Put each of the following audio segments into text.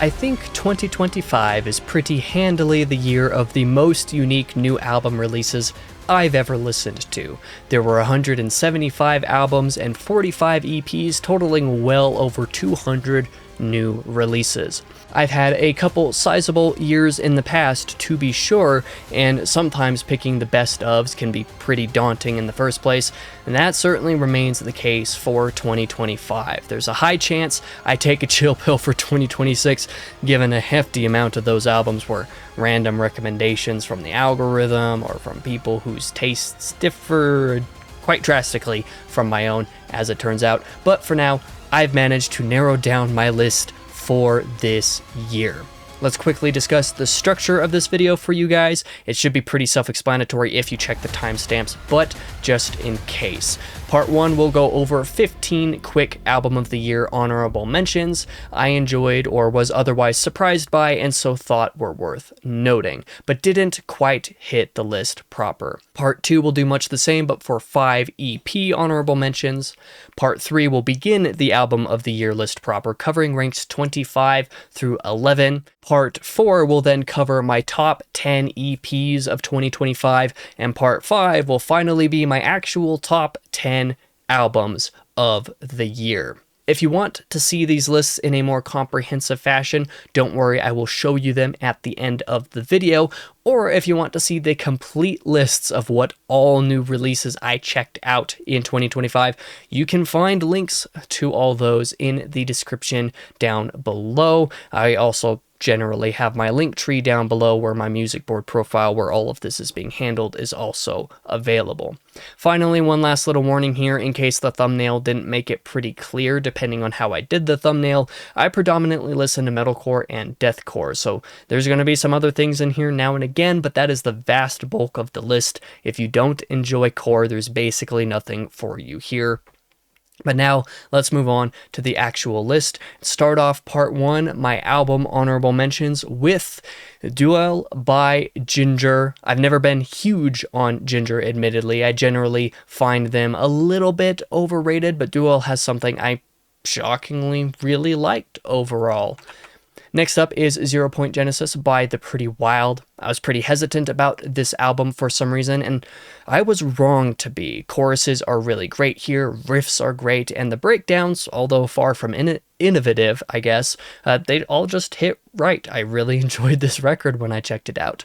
I think 2025 is pretty handily the year of the most unique new album releases I've ever listened to. There were 175 albums and 45 EPs, totaling well over 200 new releases. I've had a couple sizable years in the past, to be sure, and sometimes picking the best ofs can be pretty daunting in the first place, and that certainly remains the case for 2025. There's a high chance I take a chill pill for 2026, given a hefty amount of those albums were random recommendations from the algorithm or from people whose tastes differ quite drastically from my own, as it turns out. But for now, I've managed to narrow down my list for this year. Let's quickly discuss the structure of this video for you guys. It should be pretty self-explanatory if you check the timestamps, but just in case. Part 1 will go over 15 quick Album of the Year honorable mentions I enjoyed or was otherwise surprised by and so thought were worth noting, but didn't quite hit the list proper. Part 2 will do much the same, but for 5 EP honorable mentions. Part 3 will begin the Album of the Year list proper, covering ranks 25 through 11. Part 4 will then cover my top 10 EPs of 2025, and Part 5 will finally be my actual top 10 albums of the year. If you want to see these lists in a more comprehensive fashion, don't worry, I will show you them at the end of the video. Or if you want to see the complete lists of what all new releases I checked out in 2025, you can find links to all those in the description down below. I also generally have my link tree down below where my music board profile where all of this is being handled is also available. Finally, one last little warning here in case the thumbnail didn't make it pretty clear depending on how I did the thumbnail. I predominantly listen to metalcore and deathcore, so there's going to be some other things in here now and again, but that is the vast bulk of the list. If you don't enjoy core, there's basically nothing for you here. But now, let's move on to the actual list. Start off part 1, my album honorable mentions, with Duel by Ginger. I've never been huge on Ginger, admittedly. I generally find them a little bit overrated, but Duel has something I shockingly really liked overall. Next up is 0 Point Genesis by The Pretty Wild. I was pretty hesitant about this album for some reason, and I was wrong to be. Choruses are really great here, riffs are great, and the breakdowns, although far from innovative, I guess, they all just hit right. I really enjoyed this record when I checked it out.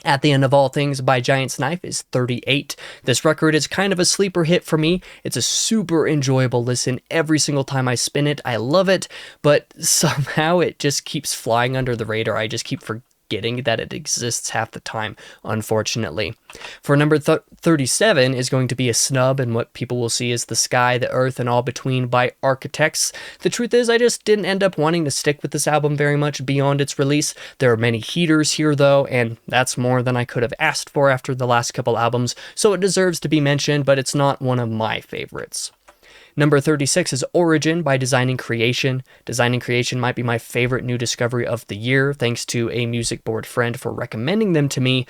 At the End of All Things by Giant's Knife is 38. This record is kind of a sleeper hit for me. It's a super enjoyable listen every single time I spin it. I love it, but somehow it just keeps flying under the radar. I just keep forgetting that it exists half the time, unfortunately. For number 37 is going to be a snub, and what people will see is The Sky, the Earth, and All Between by Architects. The truth is, I just didn't end up wanting to stick with this album very much beyond its release. There are many heaters here, though, and that's more than I could have asked for after the last couple albums, so it deserves to be mentioned, but it's not one of my favorites. Number 36 is Origin by Designing Creation. Designing Creation might be my favorite new discovery of the year, thanks to a music board friend for recommending them to me.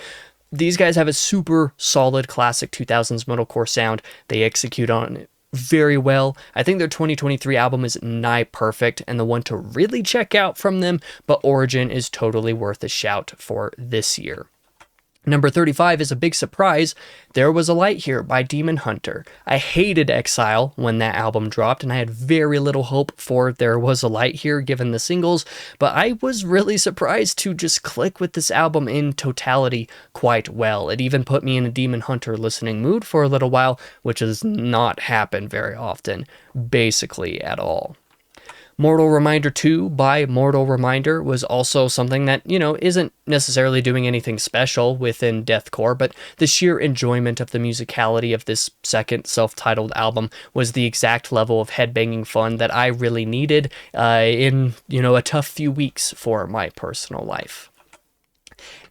These guys have a super solid classic 2000s metalcore sound. They execute on it very well. I think their 2023 album is nigh perfect and the one to really check out from them, but Origin is totally worth a shout for this year. Number 35 is a big surprise. There Was a Light Here by Demon Hunter. I hated Exile when that album dropped, and I had very little hope for There Was a Light Here given the singles, but I was really surprised to just click with this album in totality quite well. It even put me in a Demon Hunter listening mood for a little while, which does not happen very often, basically at all. Mortal Reminder 2 by Mortal Reminder was also something that, isn't necessarily doing anything special within deathcore, but the sheer enjoyment of the musicality of this second self-titled album was the exact level of headbanging fun that I really needed in, a tough few weeks for my personal life.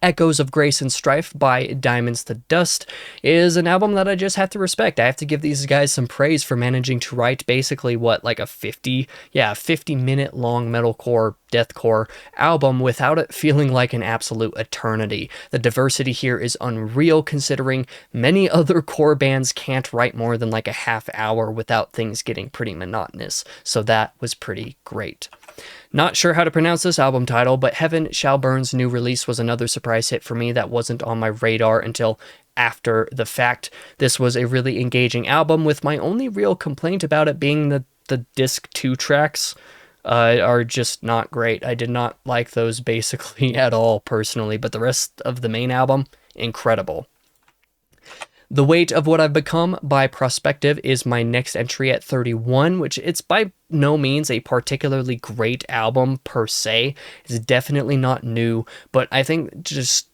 Echoes of Grace and Strife by Diamonds to Dust is an album that I just have to respect. I have to give these guys some praise for managing to write basically a 50-minute long metalcore, deathcore album without it feeling like an absolute eternity. The diversity here is unreal considering many other core bands can't write more than like a half hour without things getting pretty monotonous. So that was pretty great. Not sure how to pronounce this album title, but Heaven Shall Burn's new release was another surprise hit for me that wasn't on my radar until after the fact. This was a really engaging album, with my only real complaint about it being the disc 2 tracks are just not great. I did not like those basically at all personally, but the rest of the main album, incredible. The Weight of What I've Become by Prospective is my next entry at 31, which it's by no means a particularly great album per se. It's definitely not new, but I think just,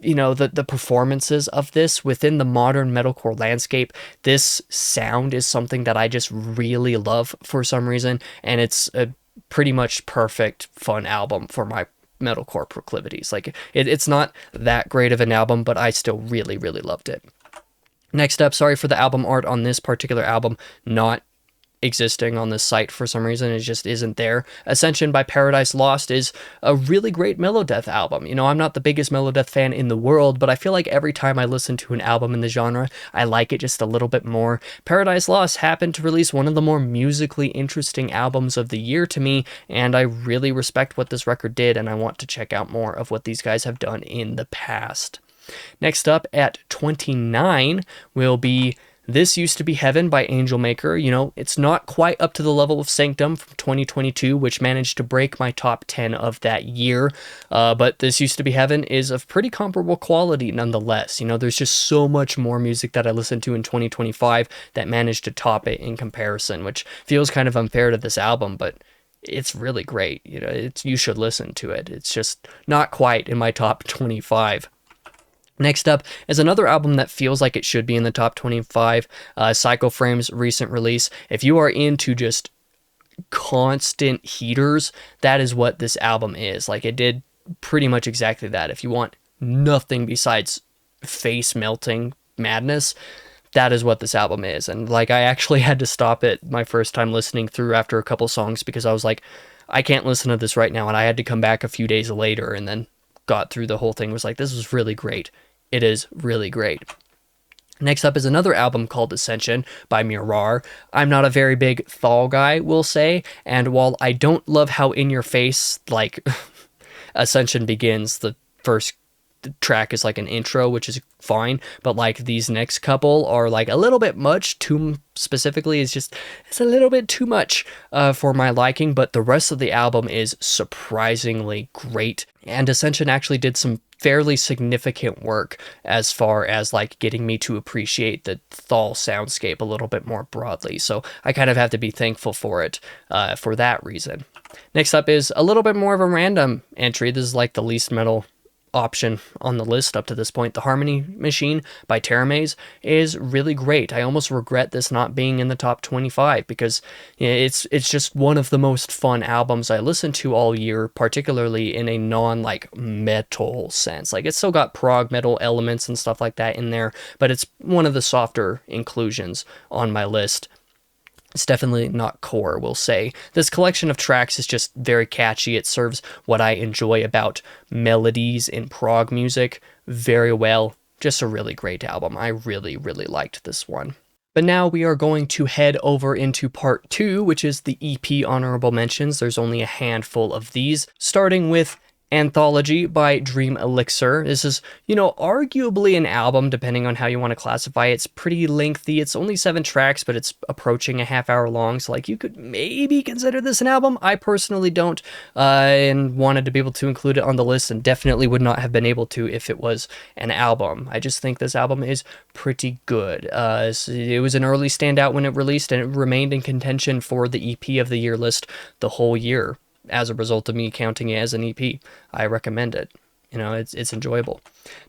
you know, the performances of this within the modern metalcore landscape, this sound is something that I just really love for some reason, and it's a pretty much perfect fun album for my metalcore proclivities. Like, it's not that great of an album, but I still really, really loved it. Next up, sorry for the album art on this particular album not existing on this site for some reason. It just isn't there. Ascension by Paradise Lost is a really great Melodeath album. You know, I'm not the biggest Melodeath fan in the world, but I feel like every time I listen to an album in the genre, I like it just a little bit more. Paradise Lost happened to release one of the more musically interesting albums of the year to me, and I really respect what this record did, and I want to check out more of what these guys have done in the past. Next up at 29 will be This Used to Be Heaven by Angel Maker. You know, it's not quite up to the level of Sanctum from 2022, which managed to break my top 10 of that year. But This Used to Be Heaven is of pretty comparable quality nonetheless. You know, there's just so much more music that I listened to in 2025 that managed to top it in comparison, which feels kind of unfair to this album, but it's really great. You know, you should listen to it. It's just not quite in my top 25. Next up is another album that feels like it should be in the top 25, Psycho Frame's recent release. If you are into just constant heaters, that is what this album is. Like, it did pretty much exactly that. If you want nothing besides face melting madness, that is what this album is. And like, I actually had to stop it my first time listening through after a couple songs because I was like, I can't listen to this right now. And I had to come back a few days later and then got through the whole thing. Was like, this was really great. It is really great. Next up is another album called Ascension by Mirar. I'm not a very big Thal guy, we'll say, and while I don't love how in your face, like, Ascension begins, the first track is like an intro, which is fine, but like these next couple are like a little bit much. Too specifically it's a little bit too much for my liking, but the rest of the album is surprisingly great, and Ascension actually did some fairly significant work as far as like getting me to appreciate the Thal soundscape a little bit more broadly, so I kind of have to be thankful for it for that reason. Next up is a little bit more of a random entry. This is like the least metal option on the list up to this point. The Harmony Machine by Teramaze is really great. I almost regret this not being in the top 25 because it's just one of the most fun albums I listened to all year, particularly in a non-like metal sense. Like, it's still got prog metal elements and stuff like that in there, but it's one of the softer inclusions on my list. It's definitely not core, we'll say. This collection of tracks is just very catchy. It serves what I enjoy about melodies in prog music very well. Just a really great album. I really, really liked this one. But now we are going to head over into part 2, which is the EP honorable mentions. There's only a handful of these, starting with Anthology by Dream Elixir. This is, you know, arguably an album, depending on how you want to classify it. It's pretty lengthy. It's only 7 tracks, but it's approaching a half hour long, so like you could maybe consider this an album. I personally don't, and wanted to be able to include it on the list, and definitely would not have been able to if it was an album. I just think this album is pretty good. It was an early standout when it released, and it remained in contention for the EP of the year list the whole year. As a result of me counting it as an EP, I recommend it. You know, it's enjoyable.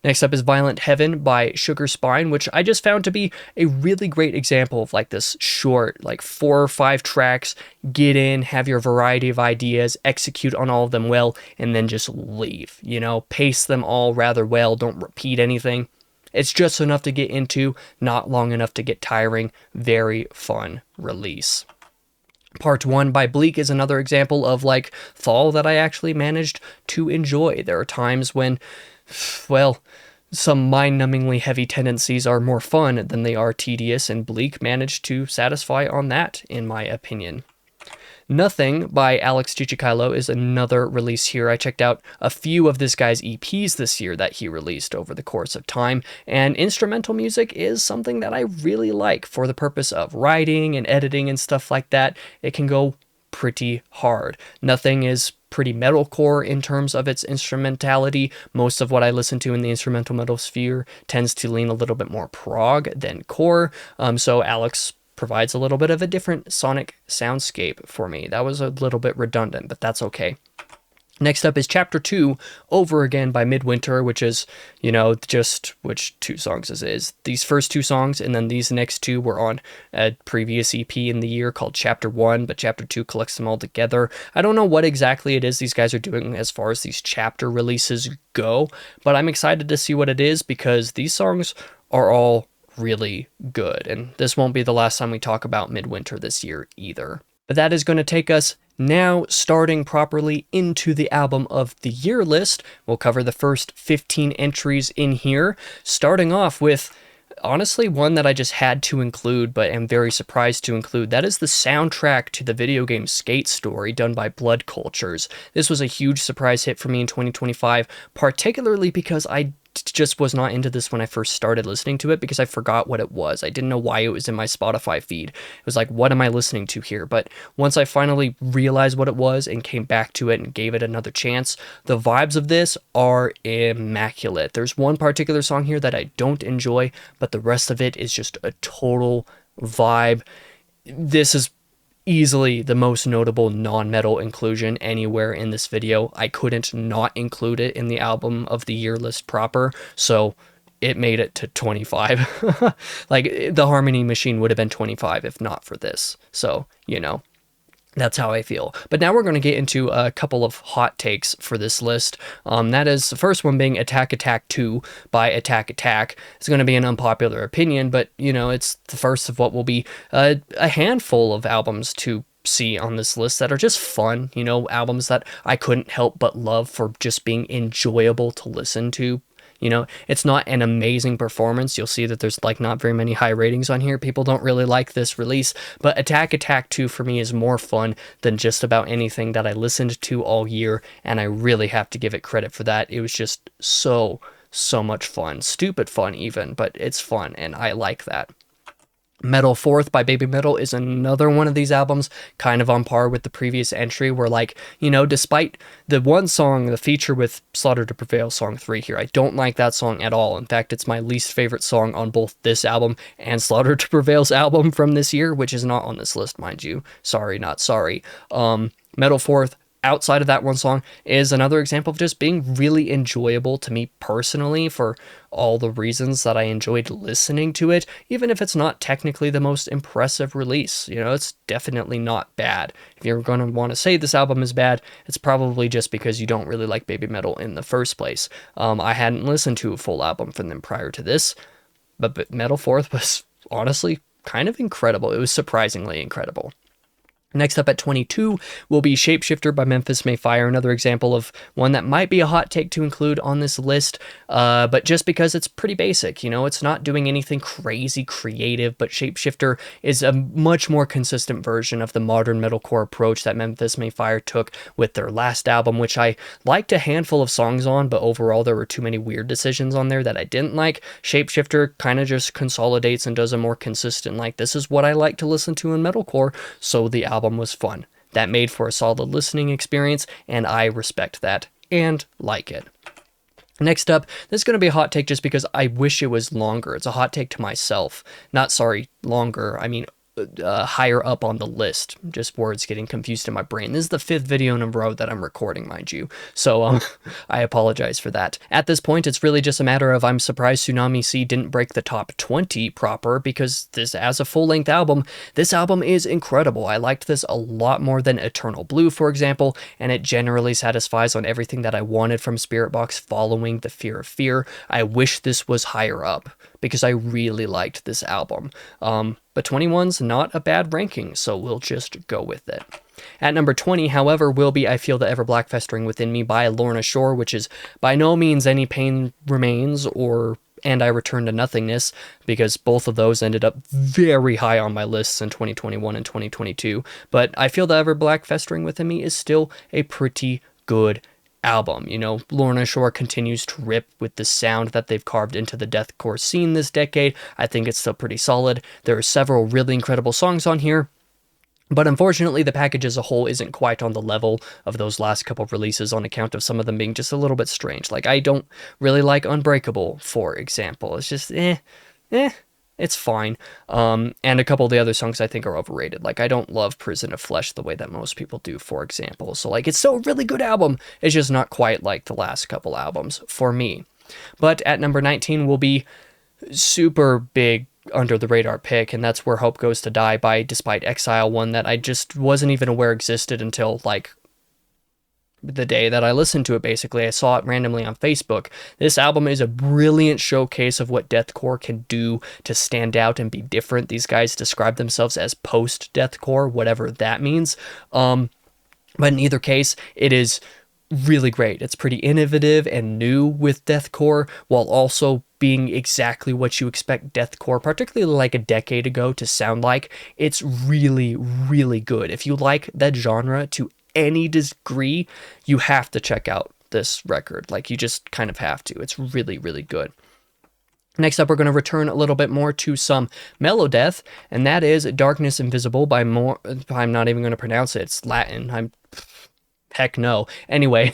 Next up is Violent Heaven by Sugar Spine, which I just found to be a really great example of like this short, like 4 or 5 tracks, get in, have your variety of ideas, execute on all of them well, and then just leave. You know, pace them all rather well, don't repeat anything. It's just enough to get into, not long enough to get tiring. Very fun release. Part 1 by Bleak is another example of like Thal that I actually managed to enjoy. There are times when, well, some mind-numbingly heavy tendencies are more fun than they are tedious, and Bleak managed to satisfy on that, in my opinion. Nothing by Alex Chichikalo is another release here. I checked out a few of this guy's EPs this year that he released over the course of time, and instrumental music is something that I really like for the purpose of writing and editing and stuff like that. It can go pretty hard. Nothing is pretty metalcore in terms of its instrumentality. Most of what I listen to in the instrumental metal sphere tends to lean a little bit more prog than core, so Alex provides a little bit of a different sonic soundscape for me. That was a little bit redundant, but that's okay. Next up is Chapter 2, Over Again by Midwinter, which is, just which two songs this is. These first two songs, and then these next two were on a previous EP in the year called Chapter 1, but Chapter 2 collects them all together. I don't know what exactly it is these guys are doing as far as these chapter releases go, but I'm excited to see what it is because these songs are all really good, and this won't be the last time we talk about Midwinter this year either. But that is going to take us now starting properly into the album of the year list. We'll cover the first 15 entries in here, starting off with honestly one that I just had to include but am very surprised to include. That is the soundtrack to the video game Skate Story done by Blood Cultures. This was a huge surprise hit for me in 2025, particularly because I just was not into this when I first started listening to it because I forgot what it was. I didn't know why it was in my Spotify feed. It was like, what am I listening to here? But once I finally realized what it was and came back to it and gave it another chance, the vibes of this are immaculate. There's one particular song here that I don't enjoy, but the rest of it is just a total vibe. This is easily the most notable non-metal inclusion anywhere in this video. I couldn't not include it in the album of the year list proper, so it made it to 25. Like, the Harmony Machine would have been 25 if not for this. So, that's how I feel. But now we're going to get into a couple of hot takes for this list. That is, the first one being Attack Attack 2 by Attack Attack. It's going to be an unpopular opinion, but, it's the first of what will be a handful of albums to see on this list that are just fun, albums that I couldn't help but love for just being enjoyable to listen to. It's not an amazing performance. You'll see that there's not very many high ratings on here. People don't really like this release, but Attack Attack 2 for me is more fun than just about anything that I listened to all year, and I really have to give it credit for that. It was just so much fun. Stupid fun even, but it's fun, and I like that. Metal Fourth by Baby Metal is another one of these albums, kind of on par with the previous entry, where despite the one song, the feature with Slaughter to Prevail, song 3 here, I don't like that song at all. In fact, it's my least favorite song on both this album and Slaughter to Prevail's album from this year, which is not on this list, mind you. Sorry, not sorry. Metal Fourth, outside of that one song, is another example of just being really enjoyable to me personally for all the reasons that I enjoyed listening to it, even if it's not technically the most impressive release. It's definitely not bad. If you're going to want to say this album is bad, it's probably just because you don't really like Baby Metal in the first place. I hadn't listened to a full album from them prior to this, but Metal Fourth was honestly kind of incredible. It was surprisingly incredible. Next up at 22 will be Shapeshifter by Memphis May Fire, another example of one that might be a hot take to include on this list, but just because it's pretty basic, it's not doing anything crazy creative, but Shapeshifter is a much more consistent version of the modern metalcore approach that Memphis May Fire took with their last album, which I liked a handful of songs on, but overall there were too many weird decisions on there that I didn't like. Shapeshifter kind of just consolidates and does a more consistent, this is what I like to listen to in metalcore, so the album was fun. That made for a solid listening experience, and I respect that and like it. Next up, this is going to be a hot take just because I wish it was longer. It's a hot take to myself. Longer. I mean, higher up on the list. Just words getting confused in my brain. This is the 5th video in a row that I'm recording, mind you. So I apologize for that. At this point, it's really just a matter of I'm surprised Tsunami Sea didn't break the top 20 proper, because this, as a full-length album, this album is incredible. I liked this a lot more than Eternal Blue, for example, and it generally satisfies on everything that I wanted from Spiritbox following The Fear of Fear. I wish this was higher up, because I really liked this album. But 21's not a bad ranking, so we'll just go with it. At number 20, however, will be I Feel the Ever Black Festering Within Me by Lorna Shore, which is by no means Any Pain Remains or and I Return to Nothingness, because both of those ended up very high on my lists in 2021 and 2022. But I feel that Ever Black Festering Within Me is still a pretty good album. You know, Lorna Shore continues to rip with the sound that they've carved into the deathcore scene this decade. I think it's still pretty solid. There are several really incredible songs on here, but unfortunately, the package as a whole isn't quite on the level of those last couple of releases on account of some of them being just a little bit strange. Like, I don't really like Unbreakable, for example. It's just, it's fine. And a couple of the other songs I think are overrated. Like, I don't love Prison of Flesh the way that most people do, for example. So, like, it's still a really good album. It's just not quite like the last couple albums for me. But at number 19 will be super big under the radar pick, and that's Where Hope Goes to Die by Despite Exile, one that I just wasn't even aware existed until, like, the day that I listened to it, basically. I saw it randomly on Facebook. This album is a brilliant showcase of what deathcore can do to stand out and be different. These guys describe themselves as post-deathcore, whatever that means. But in either case, it is really great. It's pretty innovative and new with deathcore, while also being exactly what you expect deathcore, particularly like a decade ago, to sound like. It's really, really good. If you like that genre to any degree, you have to check out this record. Like, you just kind of have to. It's really, really good. Next up, we're going to return a little bit more to some melodeath, and that is Darkness Invisible by I'm not even going to pronounce it. It's Latin. Heck no. Anyway,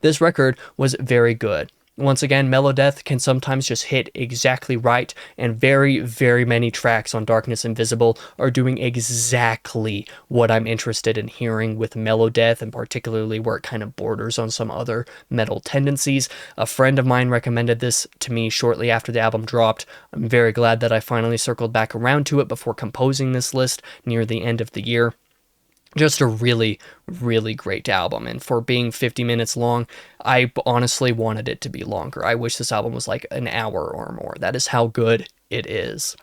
this record was very good. Once again, melodeath can sometimes just hit exactly right, and very, very many tracks on Darkness Invisible are doing exactly what I'm interested in hearing with melodeath, and particularly where it kind of borders on some other metal tendencies. A friend of mine recommended this to me shortly after the album dropped. I'm very glad that I finally circled back around to it before composing this list near the end of the year. Just a really, really great album, and for being 50 minutes long, I honestly wanted it to be longer. I wish this album was like an hour or more. That is how good it is.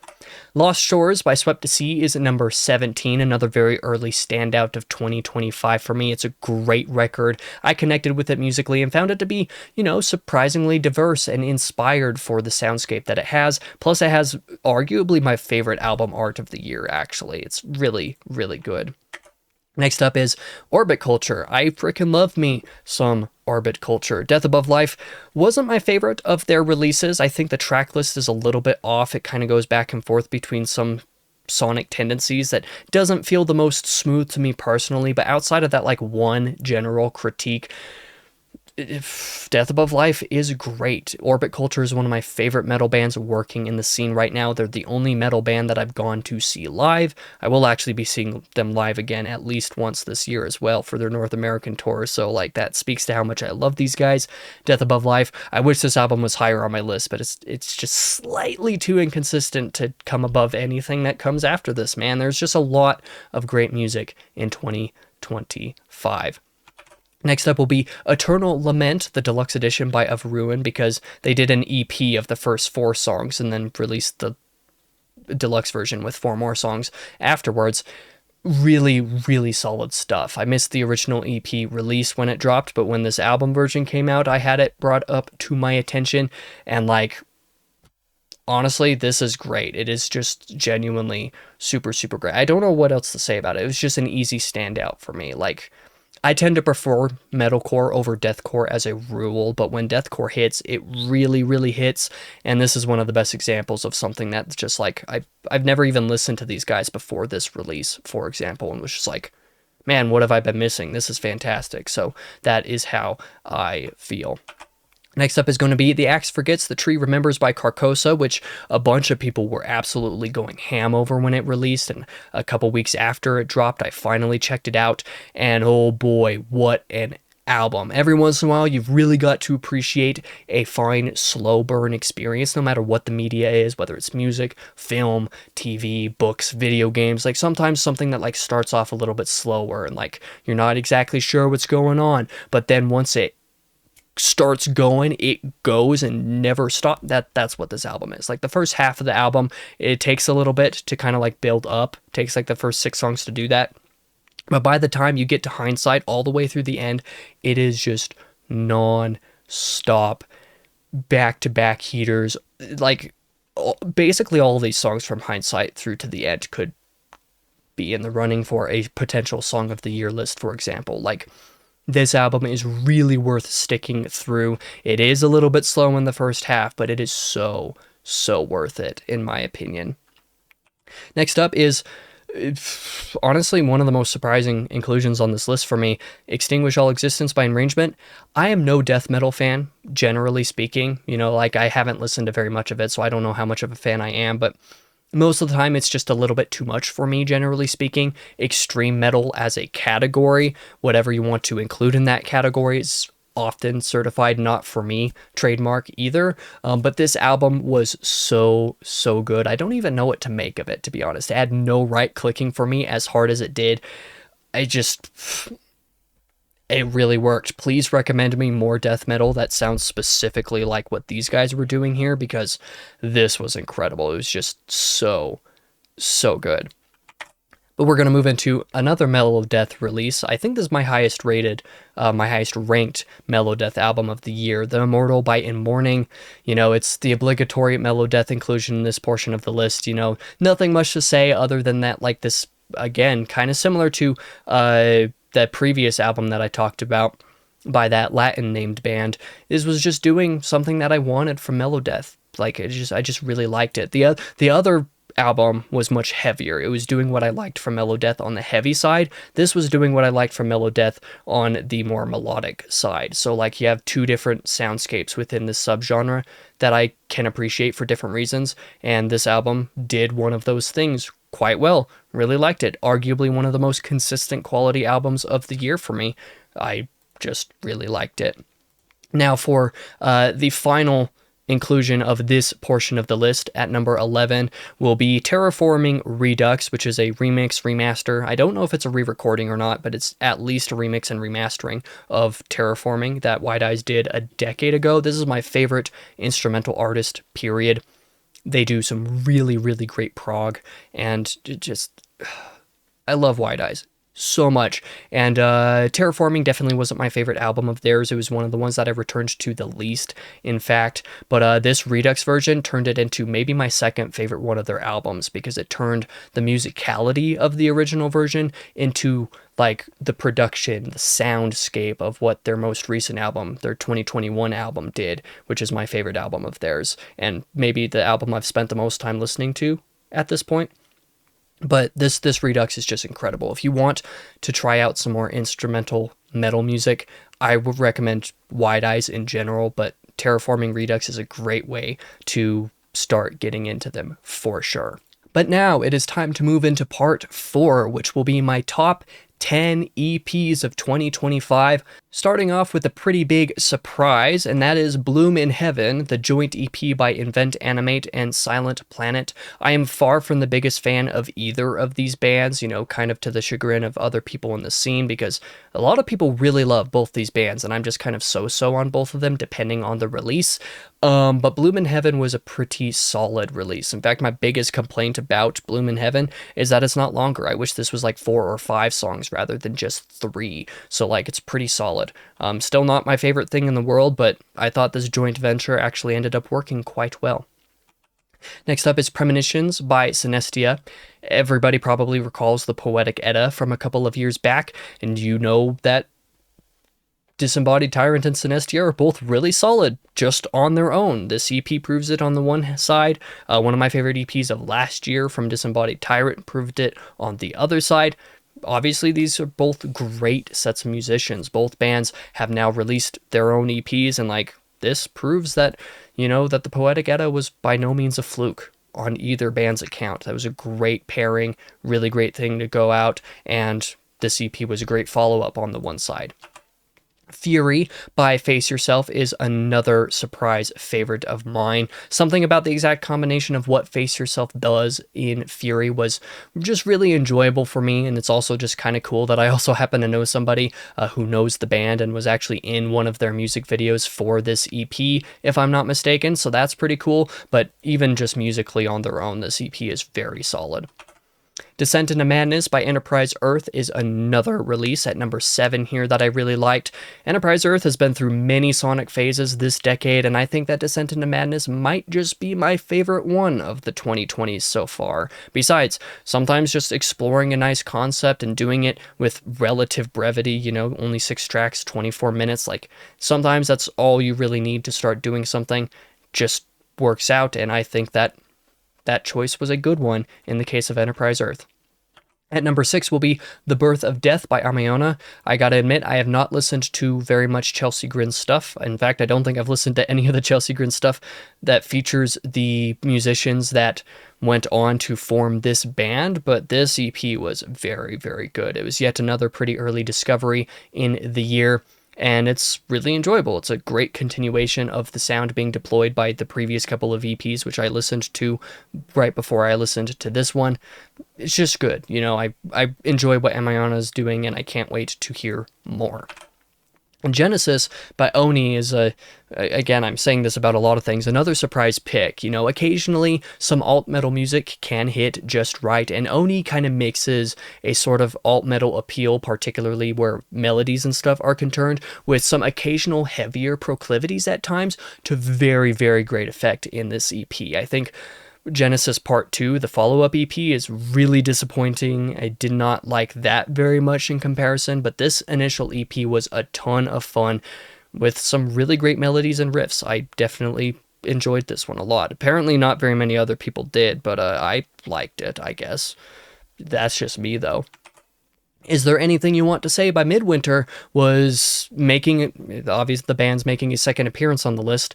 Lost Shores by Swept to Sea is at number 17, another very early standout of 2025 for me. It's a great record. I connected with it musically and found it to be, surprisingly diverse and inspired for the soundscape that it has. Plus, it has arguably my favorite album art of the year, actually. It's really, really good. Next up is Orbit Culture. I frickin' love me some Orbit Culture. Death Above Life wasn't my favorite of their releases. I think the track list is a little bit off. It kind of goes back and forth between some sonic tendencies that doesn't feel the most smooth to me personally, but outside of that, like, one general critique, Death Above Life is great. Orbit Culture is one of my favorite metal bands working in the scene right now. They're the only metal band that I've gone to see live. I will actually be seeing them live again at least once this year as well for their North American tour, so like that speaks to how much I love these guys. Death Above Life, I wish this album was higher on my list, but it's just slightly too inconsistent to come above anything that comes after this, man. There's just a lot of great music in 2025. Next up will be Eternal Lament, the deluxe edition by Of Ruin, because they did an EP of the first 4 songs and then released the deluxe version with 4 more songs afterwards. Really, really solid stuff. I missed the original EP release when it dropped, but when this album version came out, I had it brought up to my attention, and like, honestly, this is great. It is just genuinely super, super great. I don't know what else to say about it. It was just an easy standout for me. Like, I tend to prefer metalcore over deathcore as a rule, but when deathcore hits, it really, really hits, and this is one of the best examples of something that's just like, I've never even listened to these guys before this release, for example, and was just like, man, what have I been missing? This is fantastic. So that is how I feel. Next up is going to be The Axe Forgets, The Tree Remembers by Carcosa, which a bunch of people were absolutely going ham over when it released, and a couple weeks after it dropped, I finally checked it out, and oh boy, what an album. Every once in a while, you've really got to appreciate a fine, slow burn experience, no matter what the media is, whether it's music, film, TV, books, video games. Like, sometimes something that like starts off a little bit slower, and like, you're not exactly sure what's going on, but then once it starts going, it goes and never stop. That's what this album is. Like, the first half of the album, it takes a little bit to kind of like build up. It takes like the first 6 songs to do that, but by the time you get to Hindsight all the way through the end, it is just non-stop, back-to-back heaters like basically all of these songs from Hindsight through to the Edge could be in the running for a potential Song of the Year list, for example. Like, this album is really worth sticking through. It is a little bit slow in the first half, but it is so, so worth it, in my opinion. Next up is, honestly, one of the most surprising inclusions on this list for me, Extinguish All Existence by Arrangement. I am no death metal fan, generally speaking. You know, like, I haven't listened to very much of it, so I don't know how much of a fan I am, but most of the time it's just a little bit too much for me, generally speaking. Extreme metal as a category, whatever you want to include in that category, is often certified not for me trademark either. But this album was so, so good. I don't even know what to make of it, to be honest. It had no right clicking for me as hard as it did. It really worked. Please recommend me more death metal that sounds specifically like what these guys were doing here, because this was incredible. It was just so, so good. But we're going to move into another Melodeath release. I think this is my highest rated, my highest ranked Melodeath album of the year, The Immortal by In Mourning. You know, it's the obligatory Melodeath inclusion in this portion of the list. You know, nothing much to say other than that, like, this, again, kind of similar to that previous album that I talked about by that Latin named band, was just doing something that I wanted from Melodeath. Like, I just really liked it. The other album was much heavier. It was doing what I liked from Melodeath on the heavy side. This was doing what I liked from Melodeath on the more melodic side. So, like, you have two different soundscapes within this subgenre that I can appreciate for different reasons, and this album did one of those things quite well. Really liked it. Arguably one of the most consistent quality albums of the year for me. I just really liked it. Now for the final inclusion of this portion of the list at number 11 will be Terraforming Redux, which is a remix, remaster. I don't know if it's a re-recording or not, but it's at least a remix and remastering of Terraforming that White Eyes did a decade ago. This is my favorite instrumental artist, period. They do some really, really great prog, and I love White Eyes so much. And Terraforming definitely wasn't my favorite album of theirs. It was one of the ones that I returned to the least, in fact. But this Redux version turned it into maybe my second favorite one of their albums, because it turned the musicality of the original version into, like, the production, the soundscape of what their most recent album, their 2021 album, did, which is my favorite album of theirs, and maybe the album I've spent the most time listening to at this point. But this Redux is just incredible. If you want to try out some more instrumental metal music, I would recommend Wide Eyes in general, but Terraforming Redux is a great way to start getting into them for sure. But now it is time to move into part 4, which will be my top 10 EPs of 2025, starting off with a pretty big surprise, and that is Bloom in Heaven, the joint EP by Invent Animate and Silent Planet. I am far from the biggest fan of either of these bands, you know, kind of to the chagrin of other people in the scene, because a lot of people really love both these bands, and I'm just kind of so-so on both of them, depending on the release. But Bloom in Heaven was a pretty solid release. In fact, my biggest complaint about Bloom in Heaven is that it's not longer. I wish this was like 4 or 5 songs rather than just 3. So, like, it's pretty solid. Still not my favorite thing in the world, but I thought this joint venture actually ended up working quite well. Next up is Premonitions by Synestia. Everybody probably recalls the Poetic Edda from a couple of years back, and you know that Disembodied Tyrant and Synestia are both really solid just on their own. This EP proves it on the one side. One of my favorite EPs of last year from Disembodied Tyrant proved it on the other side. Obviously, these are both great sets of musicians. Both bands have now released their own EPs, and, like, this proves that, you know, that the Poetic Edda was by no means a fluke on either band's account. That was a great pairing, really great thing to go out, and this EP was a great follow-up on the one side. Fury by Face Yourself is another surprise favorite of mine. Something about the exact combination of what Face Yourself does in Fury was just really enjoyable for me, and it's also just kind of cool that I also happen to know somebody who knows the band and was actually in one of their music videos for this EP, if I'm not mistaken, so that's pretty cool. But even just musically on their own, this EP is very solid. Descent into Madness by Enterprise Earth is another release at number 7 here that I really liked. Enterprise Earth has been through many sonic phases this decade, and I think that Descent into Madness might just be my favorite one of the 2020s so far. Besides, sometimes just exploring a nice concept and doing it with relative brevity, you know, only 6 tracks, 24 minutes, like sometimes that's all you really need to start doing something, just works out, and I think that that choice was a good one in the case of Enterprise Earth. At number 6 will be The Birth of Death by Amayana. I gotta admit, I have not listened to very much Chelsea Grin stuff. In fact, I don't think I've listened to any of the Chelsea Grin stuff that features the musicians that went on to form this band, but this EP was very, very good. It was yet another pretty early discovery in the year, and it's really enjoyable. It's a great continuation of the sound being deployed by the previous couple of EPs, which I listened to right before I listened to this one. It's just good. You know, I enjoy what Amayana is doing, and I can't wait to hear more. And Genesis by Oni is again, I'm saying this about a lot of things, another surprise pick. You know, occasionally some alt metal music can hit just right, and Oni kind of mixes a sort of alt metal appeal, particularly where melodies and stuff are concerned, with some occasional heavier proclivities at times, to very, very great effect in this EP. I think Genesis Part 2, the follow-up EP, is really disappointing. I did not like that very much in comparison, but this initial EP was a ton of fun with some really great melodies and riffs. I definitely enjoyed this one a lot. Apparently not very many other people did, but I liked it, I guess. That's just me, though. Is There Anything You Want to Say by Midwinter was making, obviously the band's making a second appearance on the list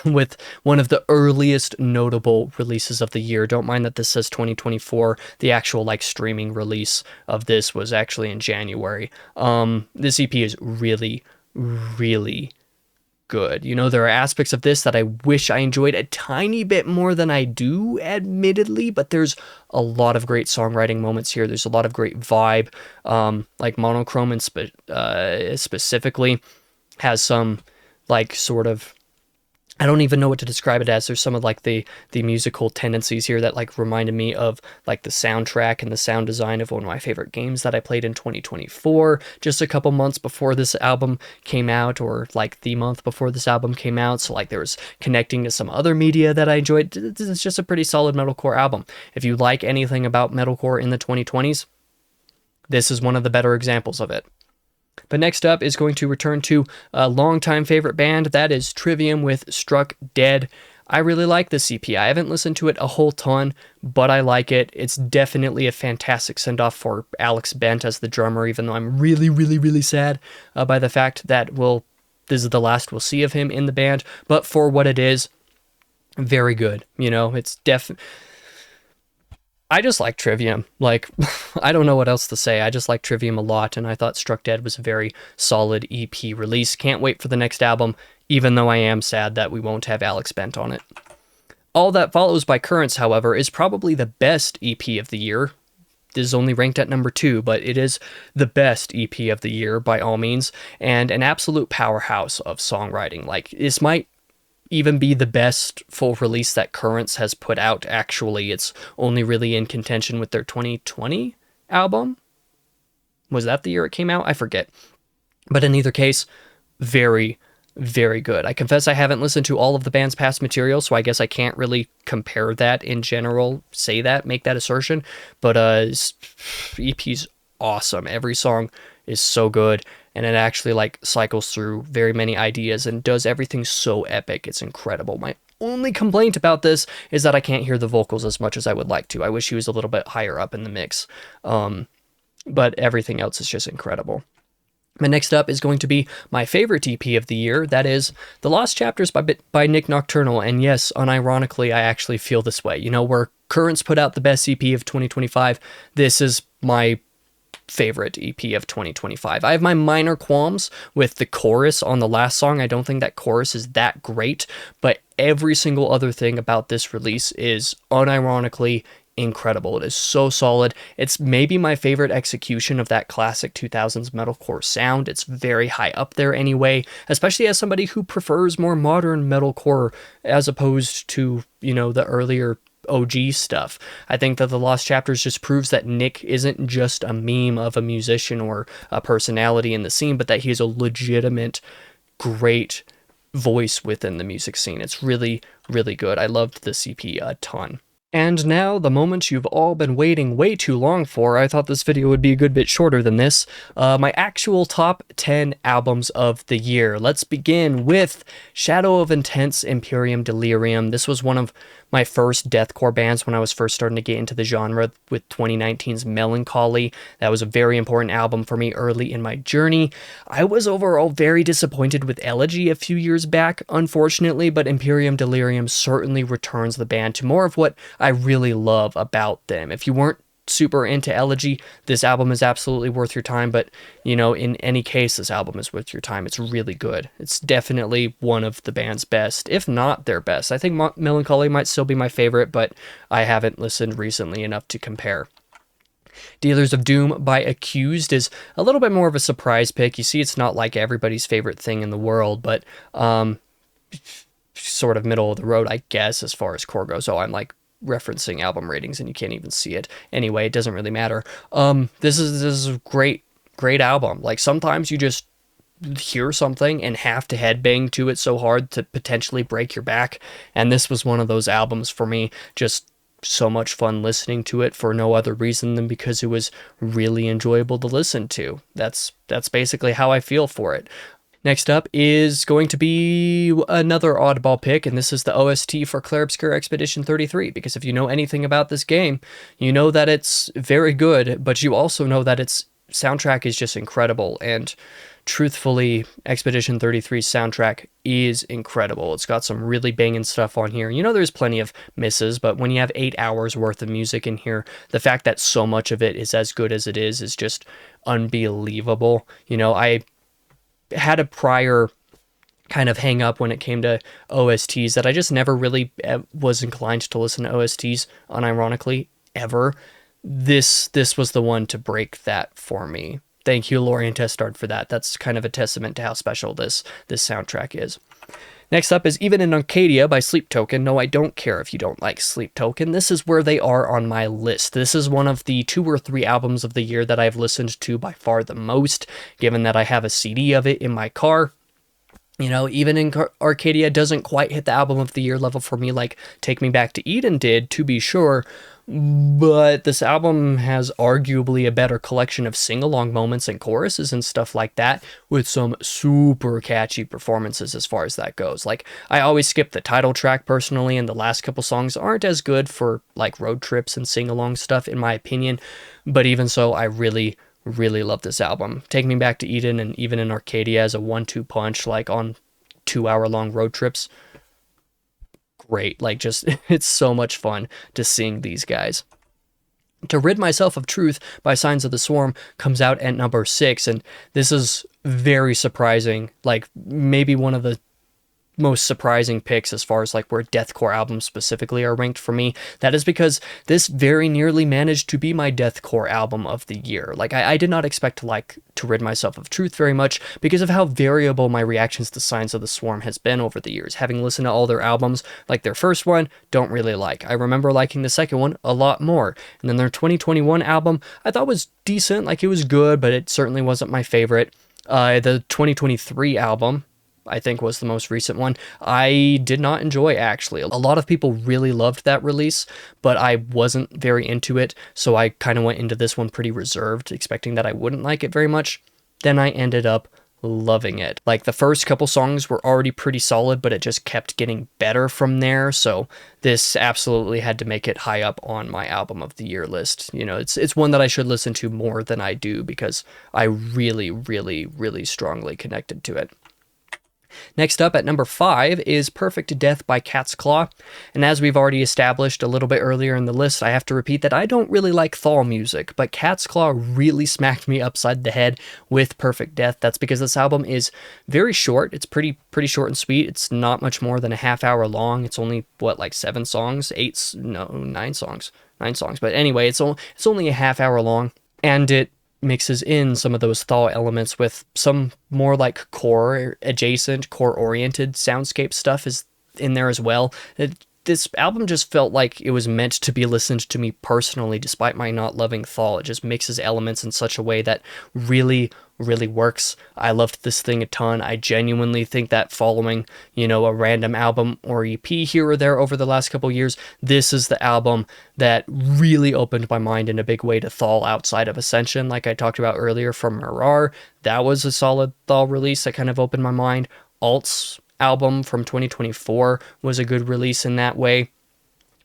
with one of the earliest notable releases of the year. Don't mind that this says 2024. The actual like streaming release of this was actually in January. This EP is really, really good. You know, there are aspects of this that I wish I enjoyed a tiny bit more than I do, admittedly, but there's a lot of great songwriting moments here. There's a lot of great vibe, like Monochrome and specifically has some like sort of, I don't even know what to describe it as. There's some of like the musical tendencies here that like reminded me of like the soundtrack and the sound design of one of my favorite games that I played in 2024, just a couple months before this album came out, or like the month before this album came out. So like there was connecting to some other media that I enjoyed. This is just a pretty solid metalcore album. If you like anything about metalcore in the 2020s, this is one of the better examples of it. But next up is going to return to a longtime favorite band, that is Trivium with Struck Dead. I really like this EP. I haven't listened to it a whole ton, but I like it. It's definitely a fantastic send-off for Alex Bent as the drummer, even though I'm really, really, really sad by the fact that this is the last we'll see of him in the band. But for what it is, very good. You know, it's I just like Trivium. Like, I don't know what else to say. I just like Trivium a lot, and I thought Struck Dead was a very solid EP release. Can't wait for the next album, even though I am sad that we won't have Alex Bent on it. All That Follows by Currents, however, is probably the best EP of the year. This is only ranked at number 2, but it is the best EP of the year by all means, and an absolute powerhouse of songwriting. Like, this might even be the best full release that Currents has put out. Actually, it's only really in contention with their 2020 album. Was that the year it came out? I forget. But in either case, very, very good. I confess I haven't listened to all of the band's past material, so I guess I can't really compare that in general, make that assertion. But EP's awesome. Every song is so good, and it actually like cycles through very many ideas and does everything so epic. It's incredible. My only complaint about this is that I can't hear the vocals as much as I would like to. I wish he was a little bit higher up in the mix. But everything else is just incredible. My next up is going to be my favorite EP of the year. That is The Lost Chapters by Nick Nocturnal. And yes, unironically, I actually feel this way. You know, where Currents put out the best EP of 2025, this is my favorite EP of 2025. I have my minor qualms with the chorus on the last song. I don't think that chorus is that great, but every single other thing about this release is unironically incredible. It is so solid. It's maybe my favorite execution of that classic 2000s metalcore sound. It's very high up there anyway, especially as somebody who prefers more modern metalcore as opposed to, you know, the earlier OG stuff. I think that The Lost Chapters just proves that Nick isn't just a meme of a musician or a personality in the scene, but that he's a legitimate, great voice within the music scene. It's really, really good. I loved this EP a ton. And now, the moment you've all been waiting way too long for. I thought this video would be a good bit shorter than this. My actual top 10 albums of the year. Let's begin with Shadow of Intense Imperium Delirium. This was one of my first deathcore bands when I was first starting to get into the genre with 2019's Melancholy. That was a very important album for me early in my journey. I was overall very disappointed with Elegy a few years back, unfortunately, but Imperium Delirium certainly returns the band to more of what I really love about them. If you weren't super into Elegy, this album is absolutely worth your time, but you know, in any case, this album is worth your time. It's really good. It's definitely one of the band's best, if not their best. I think Melancholy might still be my favorite, but I haven't listened recently enough to compare. Dealers of Doom by Accused is a little bit more of a surprise pick. You see, it's not like everybody's favorite thing in the world, but sort of middle of the road, I guess, as far as core goes. So I'm like referencing album ratings and you can't even see it. Anyway, it doesn't really matter. This is a great album. Like, sometimes you just hear something and have to headbang to it so hard to potentially break your back, and this was one of those albums for me. Just so much fun listening to it for no other reason than because it was really enjoyable to listen to. That's basically how I feel for it. Next up is going to be another oddball pick, and this is the OST for Clair Obscur Expedition 33, because if you know anything about this game, you know that it's very good, but you also know that its soundtrack is just incredible, and truthfully, Expedition 33's soundtrack is incredible. It's got some really banging stuff on here. You know, there's plenty of misses, but when you have 8 hours worth of music in here, the fact that so much of it is as good as it is just unbelievable. You know, I had a prior kind of hang up when it came to OSTs that I just never really was inclined to listen to OSTs, unironically, ever. This was the one to break that for me. Thank you, Lorient Testard, for that. That's kind of a testament to how special this soundtrack is. Next up is Even in Arcadia by Sleep Token. No, I don't care if you don't like Sleep Token. This is where they are on my list. This is one of the 2 or 3 albums of the year that I've listened to by far the most, given that I have a CD of it in my car. You know, Even in Arcadia doesn't quite hit the album of the year level for me like Take Me Back to Eden did, to be sure, but this album has arguably a better collection of sing-along moments and choruses and stuff like that, with some super catchy performances as far as that goes. Like, I always skip the title track personally, and the last couple songs aren't as good for like road trips and sing-along stuff in my opinion, but even so, I really love this album. Take Me Back to Eden and Even in Arcadia as a 1-2 punch, like on 2-hour-long road trips. Great. Like, just, it's so much fun to sing these guys. To Rid Myself of Truth by Signs of the Swarm comes out at number 6, and this is very surprising. Like, maybe one of the most surprising picks as far as like where deathcore albums specifically are ranked for me. That is because this very nearly managed to be my deathcore album of the year. Like, I did not expect to like To Rid Myself of Truth very much because of how variable my reactions to Signs of the Swarm has been over the years. Having listened to all their albums, like their first one, don't really like. I remember liking the second one a lot more. And then their 2021 album, I thought was decent, like it was good, but it certainly wasn't my favorite. The 2023 album, I think, was the most recent one, I did not enjoy, actually. A lot of people really loved that release, but I wasn't very into it, so I kind of went into this one pretty reserved, expecting that I wouldn't like it very much. Then I ended up loving it. Like, the first couple songs were already pretty solid, but it just kept getting better from there, so this absolutely had to make it high up on my album of the year list. You know, it's one that I should listen to more than I do because I really strongly connected to it. Next up at number 5 is Perfect Death by Cat's Claw, and as we've already established a little bit earlier in the list, I have to repeat that I don't really like Thal music, but Cat's Claw really smacked me upside the head with Perfect Death. That's because this album is very short. It's pretty short and sweet. It's not much more than a half hour long. It's only, what, like 7 songs? 9 songs. 9 songs. But anyway, it's only a half hour long, and it mixes in some of those thaw elements with some more like core adjacent, core oriented soundscape stuff is in there as well. It this album just felt like it was meant to be listened to me personally, despite my not loving Thal. It just mixes elements in such a way that really, really works. I loved this thing a ton. I genuinely think that following, a random album or EP here or there over the last couple years, this is the album that really opened my mind in a big way to Thal outside of Ascension. Like I talked about earlier from Mirar, that was a solid Thal release that kind of opened my mind. Alt's album from 2024 was a good release in that way.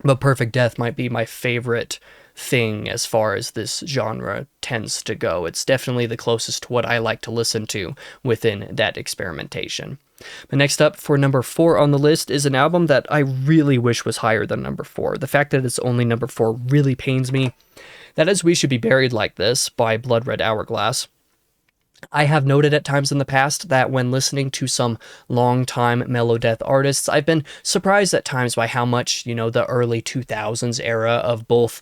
But Perfect Death might be my favorite thing as far as this genre tends to go. It's definitely the closest to what I like to listen to within that experimentation. But next up, for number 4 on the list, is an album that I really wish was higher than number 4. The fact that it's only number 4 really pains me. That is We Should Be Buried Like This by Blood Red Hourglass. I have noted at times in the past that when listening to some long-time melodeath artists, I've been surprised at times by how much, the early 2000s era of both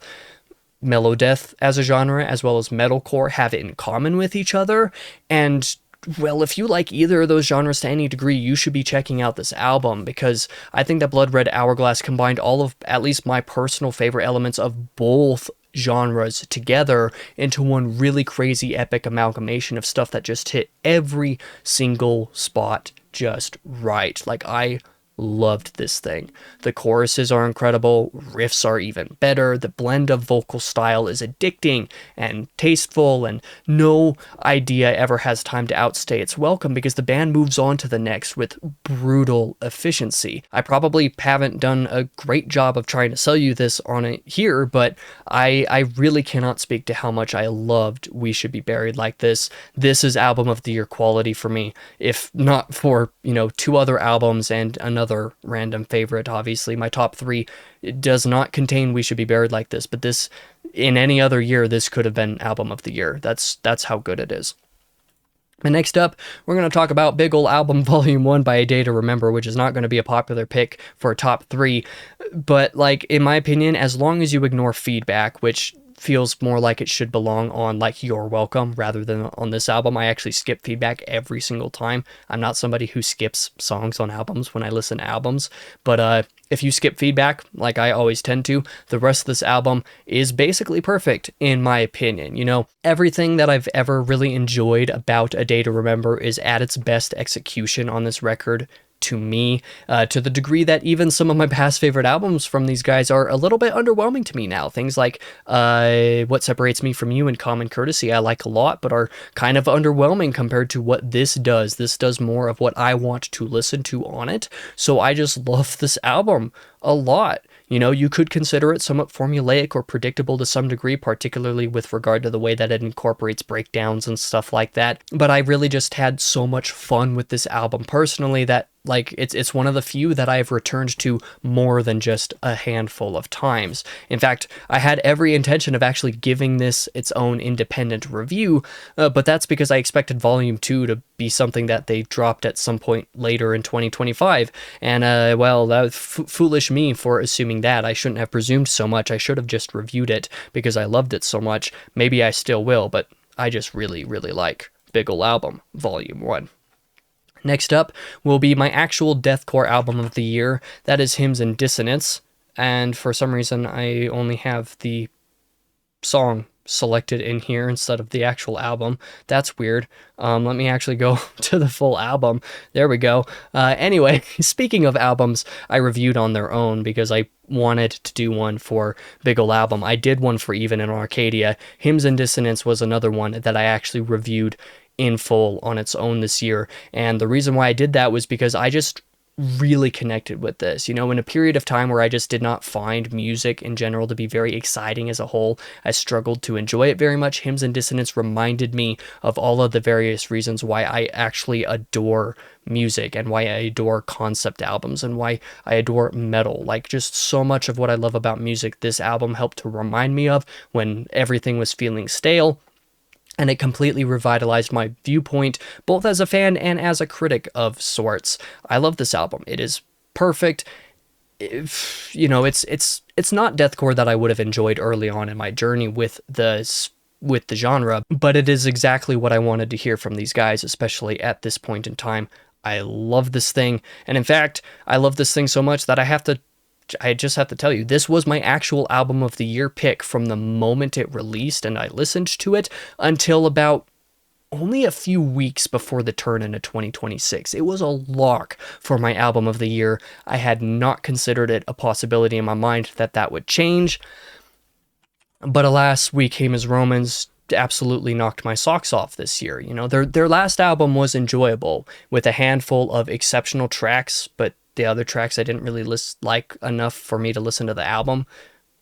melodeath as a genre as well as metalcore have in common with each other. And well, if you like either of those genres to any degree, you should be checking out this album, because I think that Blood Red Hourglass combined all of at least my personal favorite elements of both genres together into one really crazy epic amalgamation of stuff that just hit every single spot just right. Like, I loved this thing. The choruses are incredible, riffs are even better, the blend of vocal style is addicting and tasteful, and no idea ever has time to outstay its welcome because the band moves on to the next with brutal efficiency. I probably haven't done a great job of trying to sell you this on it here, but I really cannot speak to how much I loved We Should Be Buried Like This. This is album of the year quality for me, if not for, 2 other albums and another random favorite. Obviously my top 3 does not contain We Should Be Buried Like This, but this, in any other year, this could have been album of the year. That's how good it is. And next up, we're going to talk about Big Ol' Album Volume 1 by A Day to Remember, which is not going to be a popular pick for a top 3, but in my opinion, as long as you ignore feedback, which feels more like it should belong on You're Welcome rather than on this album. I actually skip feedback every single time. I'm not somebody who skips songs on albums when I listen to albums, but if you skip feedback, like I always tend to, the rest of this album is basically perfect, in my opinion. Everything that I've ever really enjoyed about A Day to Remember is at its best execution on this record, to me, to the degree that even some of my past favorite albums from these guys are a little bit underwhelming to me now. Things like What Separates Me From You and Common Courtesy I like a lot, but are kind of underwhelming compared to what this does. This does more of what I want to listen to on it, so I just love this album a lot. You could consider it somewhat formulaic or predictable to some degree, particularly with regard to the way that it incorporates breakdowns and stuff like that. But I really just had so much fun with this album personally that it's one of the few that I've returned to more than just a handful of times. In fact, I had every intention of actually giving this its own independent review, but that's because I expected Volume 2 to be something that they dropped at some point later in 2025, and that was foolish me for assuming that. I shouldn't have presumed so much. I should have just reviewed it because I loved it so much. Maybe I still will, but I just really, really like Big Ol' Album Volume 1. Next up will be my actual deathcore album of the year. That is Hymns and Dissonance, and for some reason I only have the song selected in here instead of the actual album. That's weird. Let me actually go to the full album. There we go. Anyway, speaking of albums I reviewed on their own because I wanted to do one for Big Ol' Album. I did one for Even in Arcadia. Hymns and Dissonance was another one that I actually reviewed in full on its own this year, and the reason why I did that was because I just really connected with this. In a period of time where I just did not find music in general to be very exciting as a whole, I struggled to enjoy it very much. Hymns and Dissonance reminded me of all of the various reasons why I actually adore music and why I adore concept albums and why I adore metal. Just so much of what I love about music, this album helped to remind me of when everything was feeling stale. And it completely revitalized my viewpoint, both as a fan and as a critic of sorts. I love this album. It is perfect. It's not deathcore that I would have enjoyed early on in my journey with the genre, but it is exactly what I wanted to hear from these guys, especially at this point in time. I love this thing, and in fact, I love this thing so much that I have to I just have to tell you, this was my actual album of the year pick from the moment it released and I listened to it until about only a few weeks before the turn into 2026. It was a lock for my album of the year. I had not considered it a possibility in my mind that that would change. But alas, We Came as Romans absolutely knocked my socks off this year. You know, their last album was enjoyable with a handful of exceptional tracks, but the other tracks I didn't really like enough for me to listen to the album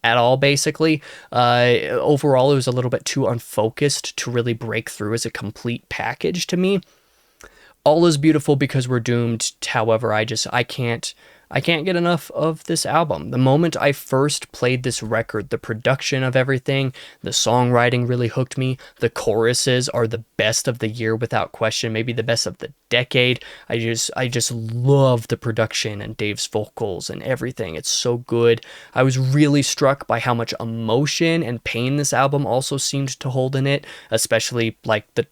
at all, basically. Overall, it was a little bit too unfocused to really break through as a complete package to me. All is beautiful because we're doomed. However, I can't get enough of this album. The moment I first played this record, the production of everything, the songwriting really hooked me. The choruses are the best of the year without question, maybe the best of the decade. I just love the production and Dave's vocals and everything. It's so good. I was really struck by how much emotion and pain this album also seemed to hold in it, especially like the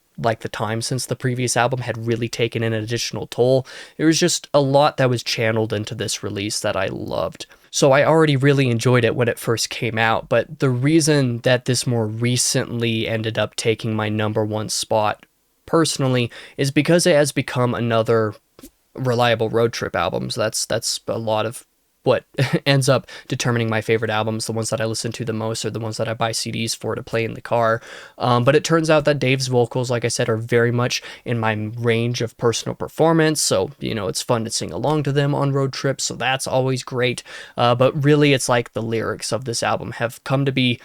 time since the previous album had really taken an additional toll. There was just a lot that was channeled into this release that I loved. So I already really enjoyed it when it first came out, but the reason that this more recently ended up taking my number one spot personally is because it has become another reliable road trip album. So that's a lot of what ends up determining my favorite albums. The ones that I listen to the most are the ones that I buy CDs for to play in the car. But it turns out that Dave's vocals, like I said, are very much in my range of personal performance. So, you know, it's fun to sing along to them on road trips. So that's always great. But really, it's like the lyrics of this album have come to be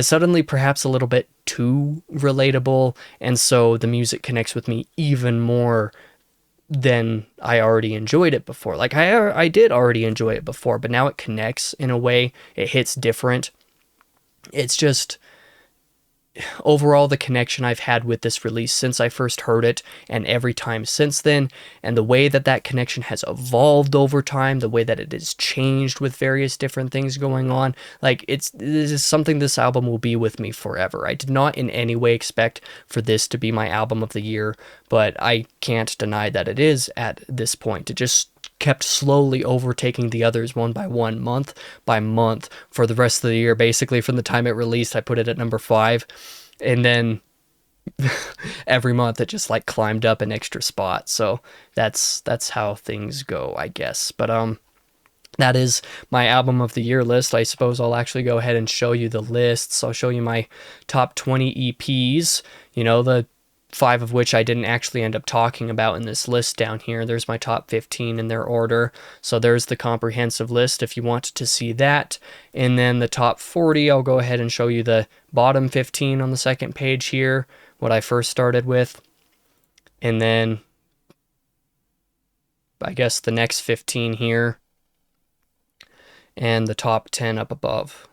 suddenly perhaps a little bit too relatable. And so the music connects with me even more than I already enjoyed it before. Like I did already enjoy it before, but now it connects in a way. It hits different. It's just overall the connection I've had with this release since I first heard it and every time since then, and the way that that connection has evolved over time, the way that it has changed with various different things going on. Like this is something this album will be with me forever. I did not in any way expect for this to be my album of the year, but I can't deny that it is at this point. It just kept slowly overtaking the others one by one, month by month for the rest of the year. Basically, from the time it released, I put it at number 5, and then every month it just like climbed up an extra spot. So that's how things go, I guess. But that is my album of the year list. I suppose I'll actually go ahead and show you the lists. I'll show you my top 20 EPs, you know, the 5 of which I didn't actually end up talking about in this list down here. There's my top 15 in their order. So there's the comprehensive list if you want to see that. And then the top 40, I'll go ahead and show you the bottom 15 on the second page here, what I first started with. And then I guess the next 15 here, and the top 10 up above.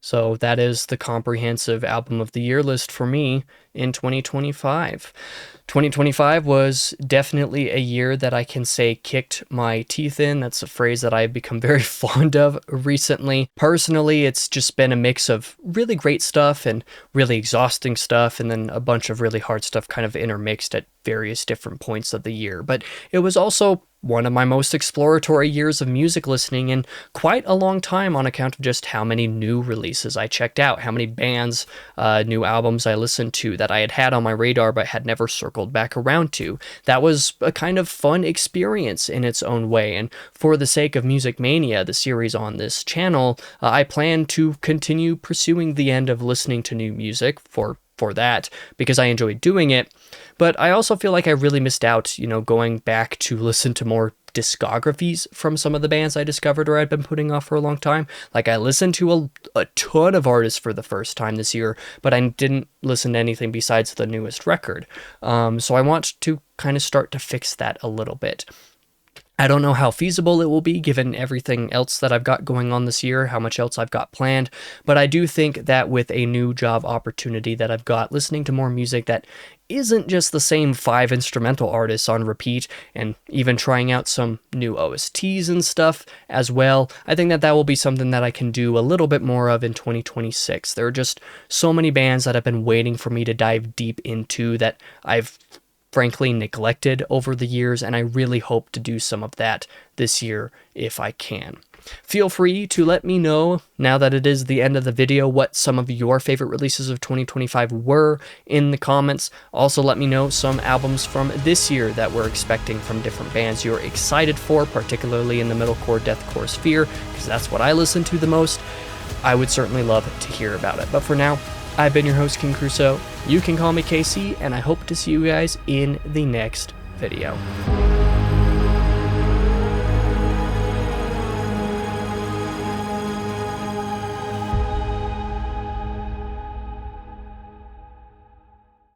So that is the comprehensive album of the year list for me in 2025. 2025 was definitely a year that I can say kicked my teeth in. That's a phrase that I've become very fond of recently. Personally, it's just been a mix of really great stuff and really exhausting stuff, and then a bunch of really hard stuff kind of intermixed at various different points of the year. But it was also one of my most exploratory years of music listening in quite a long time on account of just how many new releases I checked out, how many bands, new albums I listened to that I had on my radar but had never circled back around to. That was a kind of fun experience in its own way, and for the sake of Music Mania, the series on this channel, I plan to continue pursuing the end of listening to new music for that because I enjoyed doing it. But I also feel like I really missed out, you know, going back to listen to more discographies from some of the bands I discovered or I'd been putting off for a long time. Like I listened to a ton of artists for the first time this year, but I didn't listen to anything besides the newest record. So I want to kind of start to fix that a little bit. I don't know how feasible it will be given everything else that I've got going on this year, how much else I've got planned, but I do think that with a new job opportunity that I've got, listening to more music that isn't just the same 5 instrumental artists on repeat, and even trying out some new OSTs and stuff as well, I think that will be something that I can do a little bit more of in 2026. There are just so many bands that have been waiting for me to dive deep into that I've frankly neglected over the years, and I really hope to do some of that this year if I can. Feel free to let me know, now that it is the end of the video, what some of your favorite releases of 2025 were in the comments. Also, let me know some albums from this year that we're expecting from different bands you're excited for, particularly in the metalcore, deathcore sphere, because that's what I listen to the most. I would certainly love to hear about it. But for now, I've been your host, King Crusoe. You can call me KC, and I hope to see you guys in the next video.